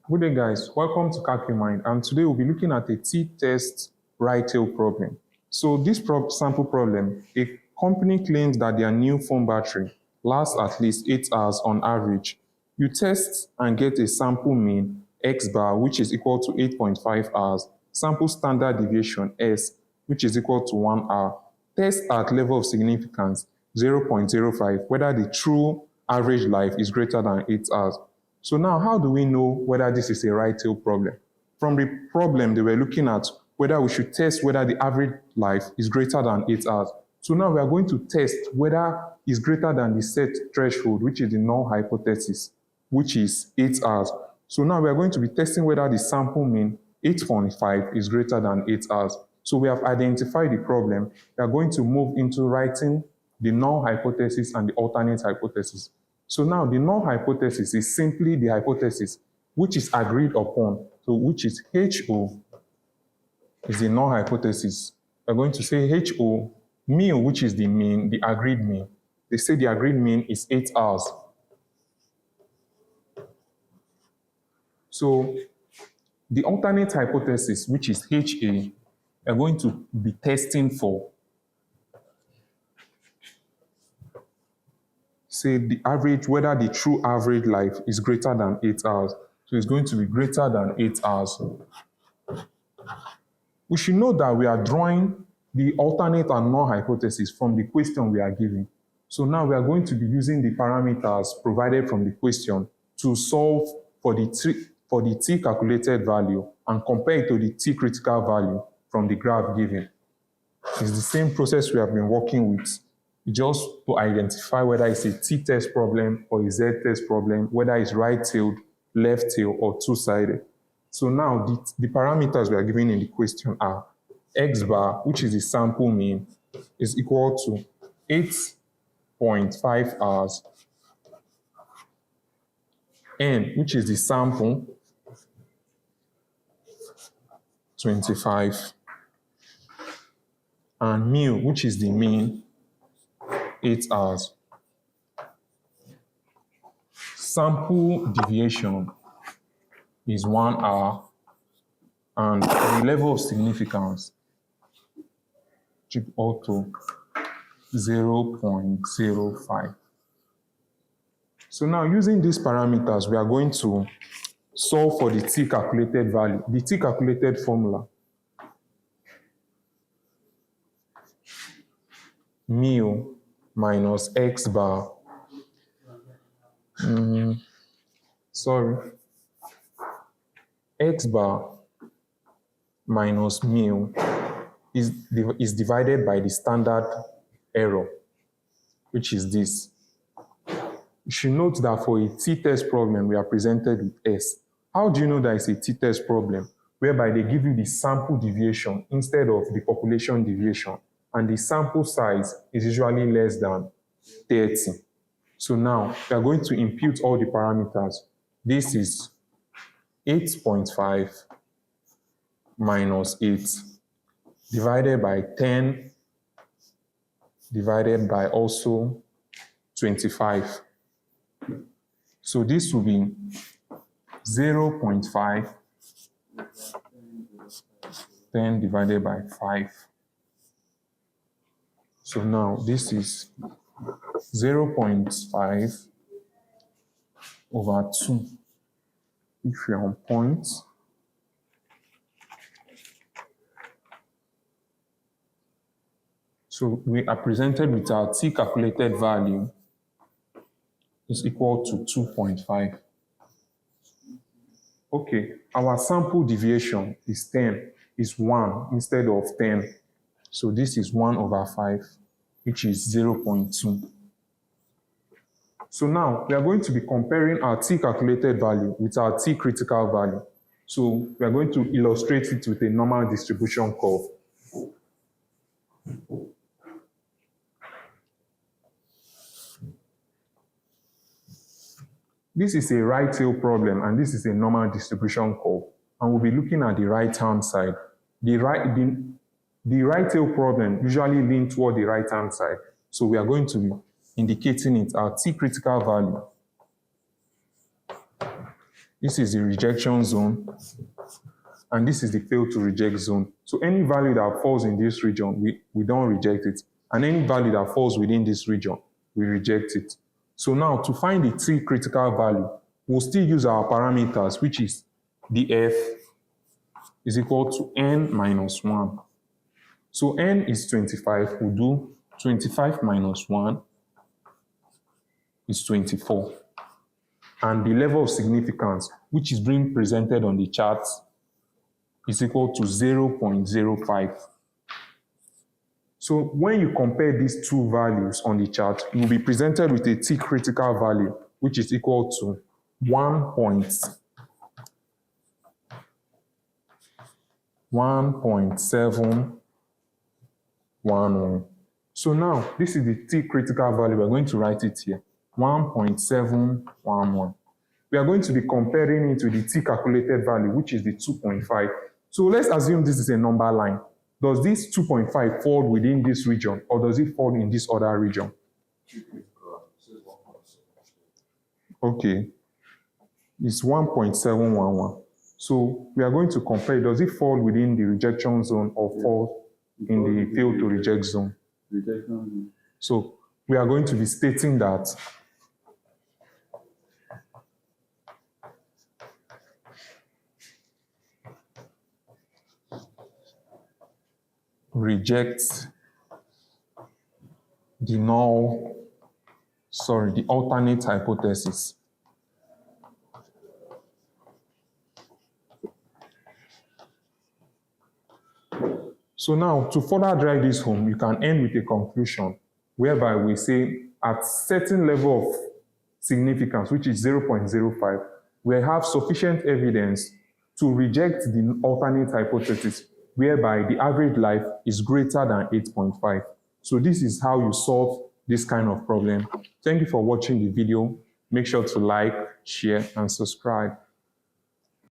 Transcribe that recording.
Good day, guys. Welcome to CalcUmind, and today we'll be looking at a t-test right-tail problem. So this sample problem, a company claims that their new phone battery lasts at least 8 hours on average. You test and get a sample mean x bar, which is equal to 8.5 hours, sample standard deviation s, which is equal to 1 hour. Test at level of significance 0.05, whether the true average life is greater than 8 hours. So now, how do we know whether this is a right-tail problem? From the problem, they were looking at whether we should test whether the average life is greater than 8 hours. So now we are going to test whether it's greater than the set threshold, which is the null hypothesis, which is 8 hours. So now we are going to be testing whether the sample mean 8.5 is greater than 8 hours. So we have identified the problem. We are going to move into writing the null hypothesis and the alternate hypothesis. So now the null hypothesis is simply the hypothesis which is agreed upon, so which is HO is the null hypothesis. We're going to say HO, mu, which is the mean, the agreed mean. They say the agreed mean is 8 hours. So the alternate hypothesis, which is HA, we're going to be testing for, say the average, whether the true average life is greater than 8 hours. So it's going to be greater than 8 hours. We should know that we are drawing the alternate and null hypothesis from the question we are given. So now we are going to be using the parameters provided from the question to solve for the t calculated value and compare it to the t critical value from the graph given. It's the same process we have been working with, just to identify whether it's a t-test problem or a z-test problem, whether it's right-tailed, left-tailed, or two-sided. So now the parameters we are given in the question are x bar, which is the sample mean, is equal to 8.5 hours, n, which is the sample, 25, and mu, which is the mean, 8 hours. Sample deviation is 1 hour, and the level of significance is equal to 0.05. So now, using these parameters, we are going to solve for the t calculated value, the t calculated formula. Mu minus x bar, x bar minus mu is divided by the standard error, which is this. You should note that for a t-test problem, we are presented with S. How do you know that it's a t-test problem? Whereby they give you the sample deviation instead of the population deviation, and the sample size is usually less than 30. So now we are going to impute all the parameters. This is 8.5 minus 8 divided by 10 divided by also 25. So this will be 0.5, 10 divided by 5. So now this is 0.5 over 2. If you're on point, so we are presented with our t calculated value is equal to 2.5. Okay, our sample deviation is 10, is 1 instead of 10. So this is 1 over 5, which is 0.2. So now we are going to be comparing our t calculated value with our t critical value. So we are going to illustrate it with a normal distribution curve. This is a right-tail problem, and this is a normal distribution curve. And we'll be looking at the right-hand side. The right-tail problem usually leans toward the right-hand side. So we are going to be indicating it, our t critical value This is the rejection zone, and this is the fail to reject zone. So any value that falls in this region, we don't reject it. And any value that falls within this region, we reject it. So now to find the T critical value, we'll still use our parameters, which is the F is equal to n minus 1. So n is 25, we'll do 25 minus 1 is 24. And the level of significance, which is being presented on the chart, is equal to 0.05. So when you compare these two values on the chart, you will be presented with a T critical value, which is equal to 1.711. So now, this is the T critical value. We're going to write it here, 1.711. We are going to be comparing it with the T calculated value, which is the 2.5. So let's assume this is a number line. Does this 2.5 fall within this region, or does it fall in this other region? Okay, it's 1.711. So we are going to compare, does it fall within the rejection zone or fall in the fail to reject zone? So we are going to be stating that reject the alternate hypothesis. So now, to further drive this home, you can end with a conclusion whereby we say at certain level of significance, which is 0.05, we have sufficient evidence to reject the alternate hypothesis whereby the average life is greater than 8.5. So this is how you solve this kind of problem. Thank you for watching the video. Make sure to like, share, and subscribe.